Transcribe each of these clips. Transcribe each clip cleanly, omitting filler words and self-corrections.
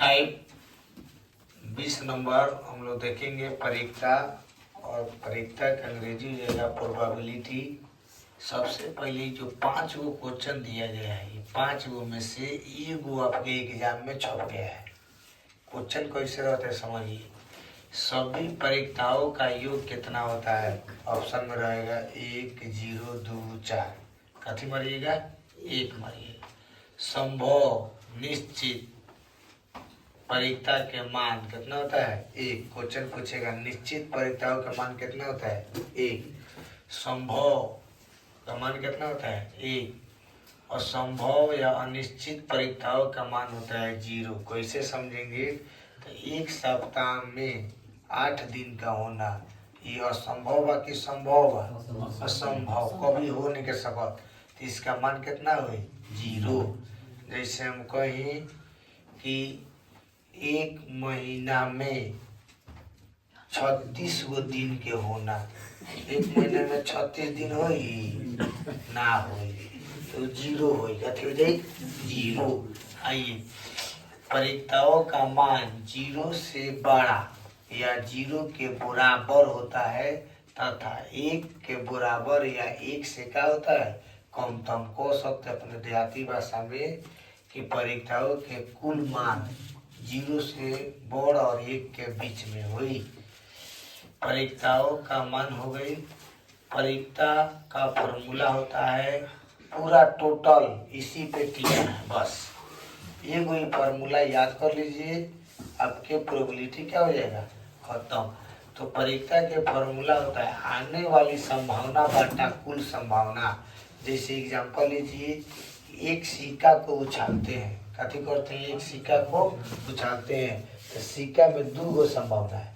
Type 20 number हम लोग देखेंगे परीक्षा। और परीक्षा का अंग्रेजी हो जाएगा प्रोबेबिलिटी। सबसे पहले जो 5 गो क्वेश्चन दिया गया है, ये 5 गो में से एक गो आपके एग्जाम में छप गया है। क्वेश्चन कैसे रहते हैं समझिए। सभी परीक्षाओं का योग कितना होता है? ऑप्शन में रहेगा 1, 0, 2, 4। कथी मारिएगा? 1 मारिएगा। संभव निश्चित परीक्षा के मान कितना होता है? 1। क्वेश्चन पूछेगा निश्चित परीक्षाओं का मान कितना होता है? 1। संभव का मान कितना होता है? 1। और संभव या अनिश्चित परीक्षाओं का मान होता है 0। कैसे समझेंगे? तो एक सप्ताह में 8 दिन का होना ये असंभव है कि संभव है? असंभव, कभी हो नहीं कर सकत। तो इसका मान कितना हुई? 0। जैसे हम कहें कि एक महीना में 36 गो दिन के होना, एक महीने में 36 दिन होई ना होई, तो 0 होई। कथी हो जाए? 0। आइए, परीक्षाओं का मान 0 से बड़ा या 0 के बराबर होता है तथा 1 के बराबर या 1 से क्या होता है? कम। तो हम कह सकते अपने देहाती भाषा में कि परीक्षाओं के कुल मान 0 से बड़ और 1 के बीच में हुई। परीक्षाओं का मान हो गई। परीक्षा का फॉर्मूला होता है पूरा टोटल इसी पे टिका है। बस ये कोई फार्मूला याद कर लीजिए, आपके प्रोबेबिलिटी क्या हो जाएगा? खत्म। तो परीक्षा के फार्मूला होता है आने वाली संभावना बटा कुल संभावना। जैसे एग्जांपल लीजिए, एक सिक्का को उछालते हैं। कथी करते हैं? एक सिक्का को उछालते हैं तो सिक्का में 2 गो संभावना है,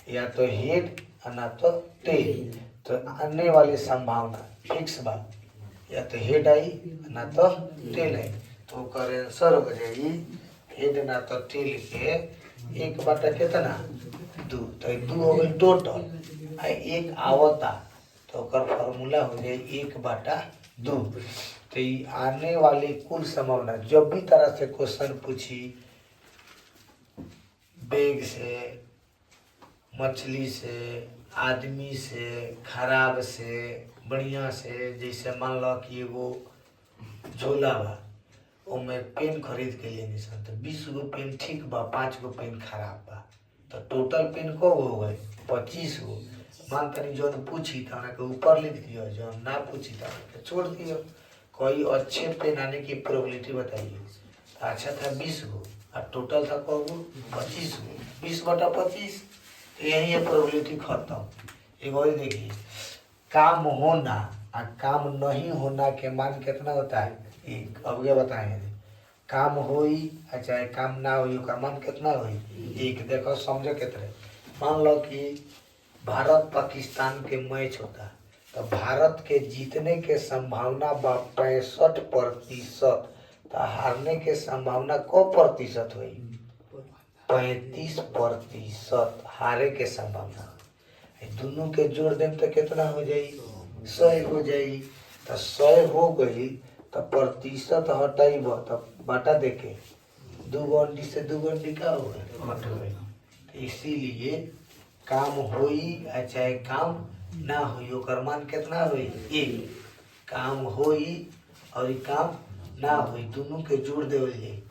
या तो हेड और ना तो टेल। तो आने वाली संभावना फिक्स बात, या तो हेड आई ना तो टेल आई। तो कर आंसर हो जाएगी हेड ना तो टेल के 1 बटा कितना? 2। तो 2 हो गई टोटल। आ 1 आवता तो कर फार्मूला हो जाए 1 बटा 2। तो ये आने वाली कुल संभावना जब भी तरह से क्वेश्चन पूछी, बैग से, मछली से, आदमी से, खराब से, बढ़िया से, जैसे मान लो कि एगो झोला बा, ओमे पेन खरीद के लेनी सन, तो 20 गो पेन ठीक बा, 5 गो पेन खराब बा, तो टोटल पेन को हो गए? 25 गो। मान तनी जो पूछी तो के ऊपर लिख दियो, जो ना पूछी तो छोड़ दियो। कोई अच्छे पेन आने की प्रोबेबिलिटी बताइए। तो अच्छा था 20 गो और टोटल था को 25 गो। 20 बटा 25, तो यही है प्रोबेबिलिटी खत्म। एक और देखिए, काम होना और काम नहीं होना के मान कितना होता है? 1। अब क्या बताएंगे? काम होई चाहे काम ना होई का मान कितना होई? 1। देखो समझो कितने। मान लो कि भारत पाकिस्तान के मैच होता, तो भारत के जीतने के संभावना 65%। तो हारने के संभावना को प्रतिशत हुई? 35% हारे के संभावना। दोनों के जोड़ दें तो कितना हो जाई? 100 हो जाई। तो 100 हो गई तो प्रतिशत हटाइब तो बटा देके 2 अंडी से 2 अंडी का हो गई। तो इसीलिए काम होई चाहे काम ना होई ओकर मान कितना हुई? 1। काम होई और काम ना होई दोनों के जोड़ देवल जाई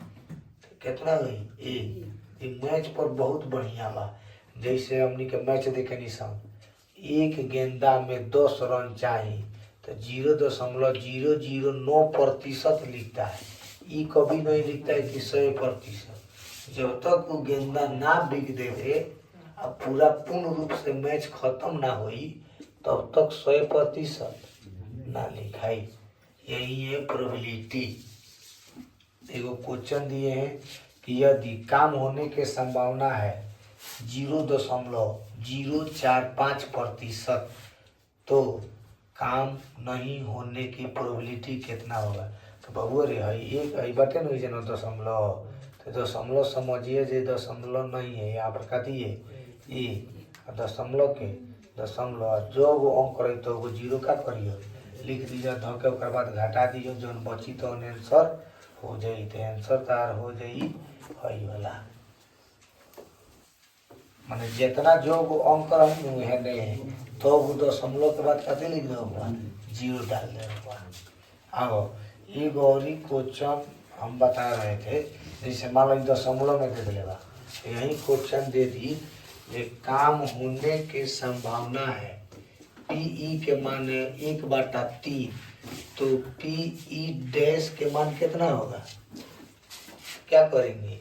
तो कितना हुई? 1। ये मैच पर बहुत बढ़िया बा। जैसे हमनी के मैच देखे निशान, एक गेंदा में 10 रन चाहिए तो 0.009% लिखता है। ये कभी नहीं लिखता है कि 100%। जब तक वो गेंदा ना बिक देवे और पूरा पूर्ण रूप से मैच खत्म ना हुई तब तक 100% ना लिखाई। यही है प्रोबेबिलिटी। एगो क्वेश्चन दिए हैं कि यदि काम होने के संभावना है 0.045%, तो काम नहीं होने की प्रोबेबिलिटी कितना होगा? तो बबुआ रे है एक है बटे नहीं जना दशमलव, तो दशमलव समझिए जे दशमलव नहीं है यहाँ पर कथी है? ए दशमलव के दशमलव जो वो अंक रही तो वो 0 का करियो लिख दीजिए धोके ओकर बाद घटा दीजिए जो बची तो आंसर हो जाई। तो आंसर तार हो जाई हई वाला। माने जितना जो अंक रहे है नहीं तो वो दशमलव के बाद कथी लिख दो जीरो डाल दे। अब ये गौरी क्वेश्चन हम बता रहे थे, जैसे मान लो दशमलव में दे देगा, यही क्वेश्चन दे दी ये काम होने की संभावना है पीई के मान 1/3, तो पीई डैश के मान कितना होगा, क्या करेंगे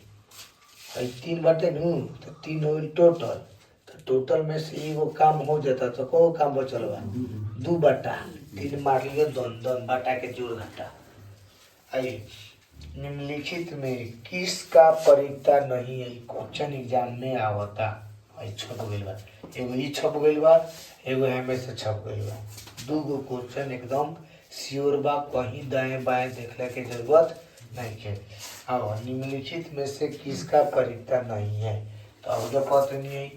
3/2 तो 3 हो टोटल, तो टोटल में से एगो काम हो जाता तो को काम बचल बा 2/3 मार लिया दोन दोन बाटा के जोड़ घटा। आइए निम्नलिखित में किसका परीक्षा नहीं है, क्वेश्चन एग्जाम में आवता छप गई बा, एगो ई छप गई बा, एगो हमें से छप गई बा, दूगो क्वेश्चन एकदम श्योर बा, कहीं दाएं बाएं देखने की जरूरत नहीं है। अब निम्नलिखित में से किसका परीक्षा नहीं है, तो अब जो पता नहीं है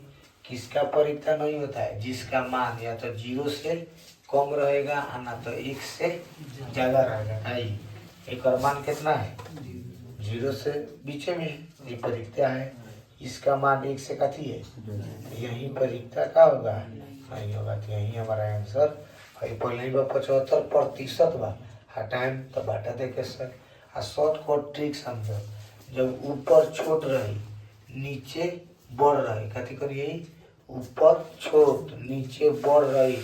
किसका परीक्षा नहीं होता है, जिसका मान या तो 0 से कम रहेगा ना तो 1 से ज्यादा रहेगा। एक और मान कितना है 0 से बीच में ये परीक्षा है, इसका मान 1 से कथी है, यही परीक्षा का होगा नहीं होगा, तो यही हमारा आंसर है। पहले ही 75% बा, हटाएं तो बाटा दे के सर। आ शॉर्टकट ट्रिक समझो, जब ऊपर छोट रही नीचे बढ़ रही, कथी करिए ऊपर छोट नीचे बढ़ रही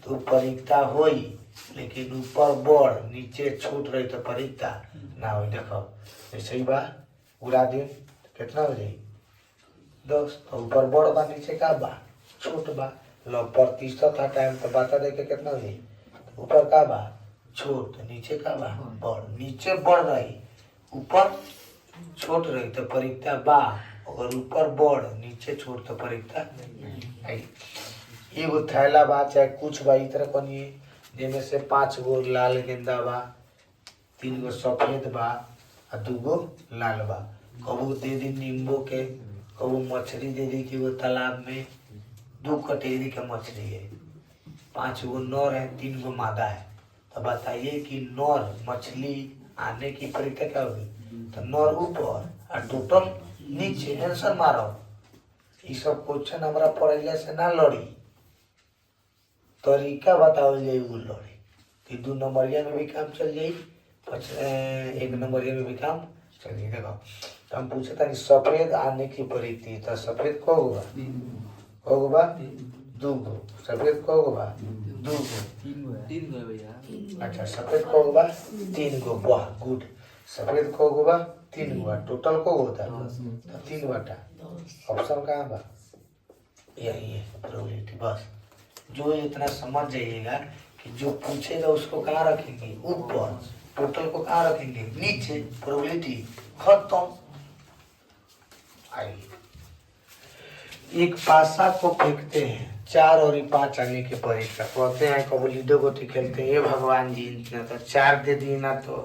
तो परीक्षा होई, लेकिन ऊपर बढ़ नीचे छोट रही तो परीक्षा ना हो। देखो ऐसे ही बा, उड़ा दिन कितना हो जाए 10, तो ऊपर बढ़ बा नीचे का बा छोट बा, लो प्रतिशत हटाएं तो बाता दे के कितना हो जाए, ऊपर का बा छोट नीचे का बा बढ़, नीचे बढ़ रही ऊपर छोट रही तो परीक्षा बा, और ऊपर बढ़ नीचे छोट तो परीक्षा नहीं। एगो थैला बा चाहे कुछ बा इस तरह कनिए, जिनमें से 5 गो लाल गेंदा बा, 3 गो सफेद बा और 2 गो लाल बा, कबू दे दी नींबू के, कबू मछली दे दी कि वो तालाब में 2 कैटेगरी का मछली है, 5 गो नर है 3 गो मादा है, तो बताइए कि नर मछली आने की परीक्षा क्या होगी, तो नर ऊपर और टोटल नीचे, आंसर मारो। ये सब क्वेश्चन हमारा पढ़े से ना लड़ी, तरीका बताओ जाए वो लड़ी कि 2 नंबरिया में भी काम चल जाये, 1 नंबरिया में भी काम चल जाए। देखो तो हम पूछे था सफेद आने की परीक्षा, तो सफेद को होगा 2 गो, सफेद को होगा 2 गो, अच्छा सफेद को होगा 3 गो, वाह गुड, सफेद को होगा 3 गो, टोटल को होता है तो 3 बटा, ऑप्शन कहाँ बा यही है प्रोबेबिलिटी। बस जो इतना समझ जाइएगा कि जो पूछेगा उसको कहाँ रखेंगे ऊपर, टोटल को कहाँ रखेंगे नीचे, प्रोबेबिलिटी खत्म। आइए एक पासा को फेंकते हैं 4 और 5 आने की परीक्षा, कहते हैं कब लीडो गोटी खेलते हैं, ये भगवान जी ना तो 4 दे दी ना तो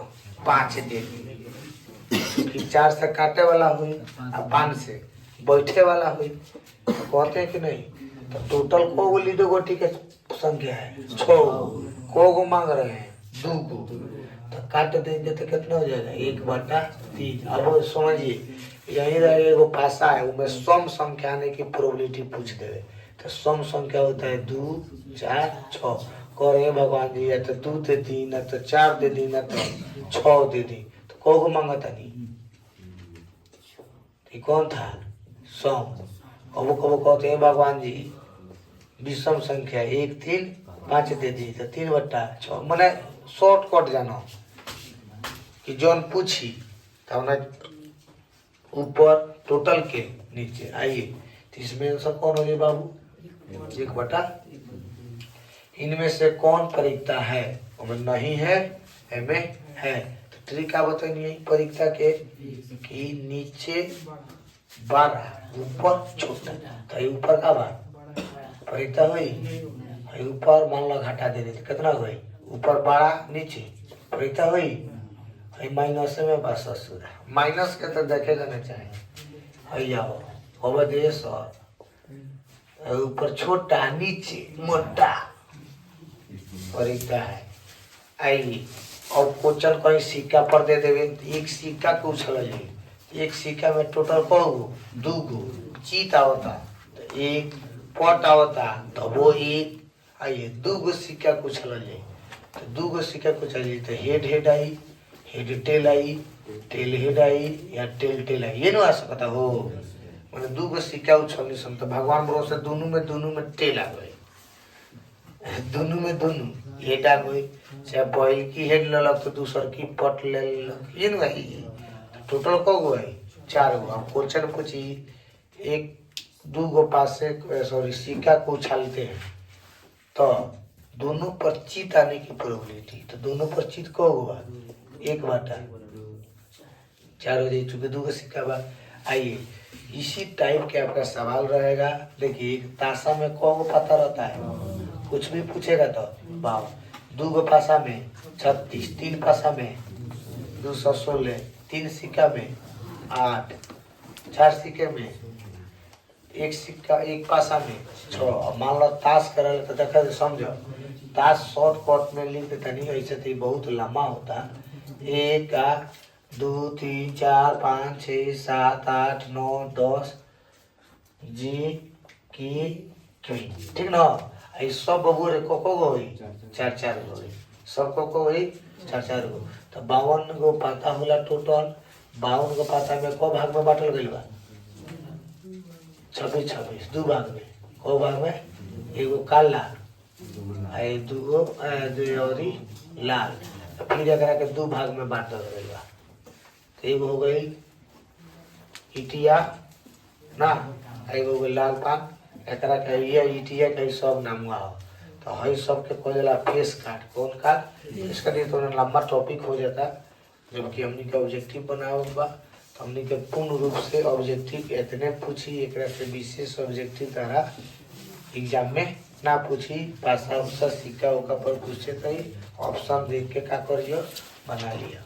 5 दे दी, क्योंकि 4 से काटे वाला हुई और 5 से बैठे वाला हुई, तो कहते हैं कि नहीं, तो टोटल को लीडो गोटी के संख्या है 6 को मांग रहे हैं 2 गो, तो काट देंगे तो कितना हो जाएगा 1/3। अब समझिए यही रहे एगो पासा है, उसमें सम संख्या आने की प्रोबेबिलिटी पूछ देवे, तो सम संख्या होता है 2 4 6, कह रहे भगवान जी या तो 2 दे दी ना तो 4 दे दी ना तो 6 दे दी, तो को मांगा था नहीं, कौन था सम। कबो कबो कहते हैं भगवान जी विषम संख्या 1 3 5 दे दी तो 3/6, मैंने शॉर्टकट जानो कि जौन पूछी तो ऊपर टोटल के नीचे। आइए तो इसमें आंसर कौन हो गया बाबू 1/, इनमें से कौन परीक्षा है, उनमें नहीं है हमें है, तो ट्रिक क्या बताइए परीक्षा के कि नीचे 12 ऊपर छोटा, तो ऊपर का बार परीक्षा हुई, ऊपर मान लो घटा दे दी कितना हुई, ऊपर 12 नीचे परीक्षा हुई, माइनस में बस ससुर माइनस के तो देखेगा ना चाहिए, अब दे सर ऊपर छोटा नीचे मोटा परीक्षा है। आई और क्वेश्चन कहीं सिक्का पर दे देवे, एक सिक्का को उछल जाए, एक सिक्का में टोटल को 2 गो चीत आवता, तो एक पट आवता तो वो एक आइए 2 गो सिक्का कुछ जाए तो 2 गो सिक्का कुछ जाए तो हेड आई, हेड टेल आई, टेल हेड आई या टेल टेल आई, ये ना आ सकता हो। मैंने 2 गो सिक्का उछलनी सन तो भगवान भरोसे दोनों में टेल आ गई, दोनों हेड आ गई। चाहे पहिल की हेड ललक तो दूसर की पट ले ललक, ये ना टोटल को गो है 4 गो। अब क्वेश्चन पूछी 1 2 गो पास से सॉरी सिक्का को उछालते हैं तो दोनों पर चित आने की प्रोबेबिलिटी, तो दोनों पर चित को होगा 1/4 हो जाए, चूंकि 2 गो सिक्का बा। आइए इसी टाइप के आपका सवाल रहेगा। देखिए एक ताशा में को गो पता रहता है, कुछ भी पूछेगा तो 2 गो पासा में 36, 3 पासा में 216, 3 सिक्का में 8, 4 सिक्के में 1 सिक्का 1 पासा में 6। मान लो ताश करल तो देखा समझो ताश शॉर्टकट में लिख देता नहीं, ऐसे तो बहुत लंबा होता। 1 2 3 4 5 6 7 8 9 10 जी की ठीक ना। सब बबुआ रे को होई 4 गो होई, सब को होई 4 गो। तो 52 गो पाता होला टोटल। 52 गो पाता में को भाग में बांटल गइल बा 26 2 भाग में। को भाग में एगो काला आई 2 गो और लाल। तो फिर एकरा के 2 भाग में बांट गइल बा। तो एगो हो गई इटिया ना, एगो हो गई लाल पान, एकरा के ये इटिया के सब नामुआ हो। तो हई सब के कह जाला फेस काट। कौन काट? इसका लिए तो लंबा टॉपिक हो जाता, जबकि हमनी के ऑब्जेक्टिव बनावल बा। तो हमनी के पूर्ण रूप से ऑब्जेक्टिव इतने पूछी, एकरा से विशेष ऑब्जेक्टिव तारा एग्जाम में ना पूछी। पासा उसा सिक्का उका पर पूछे कही ऑप्शन देख के का करियो बना लिया।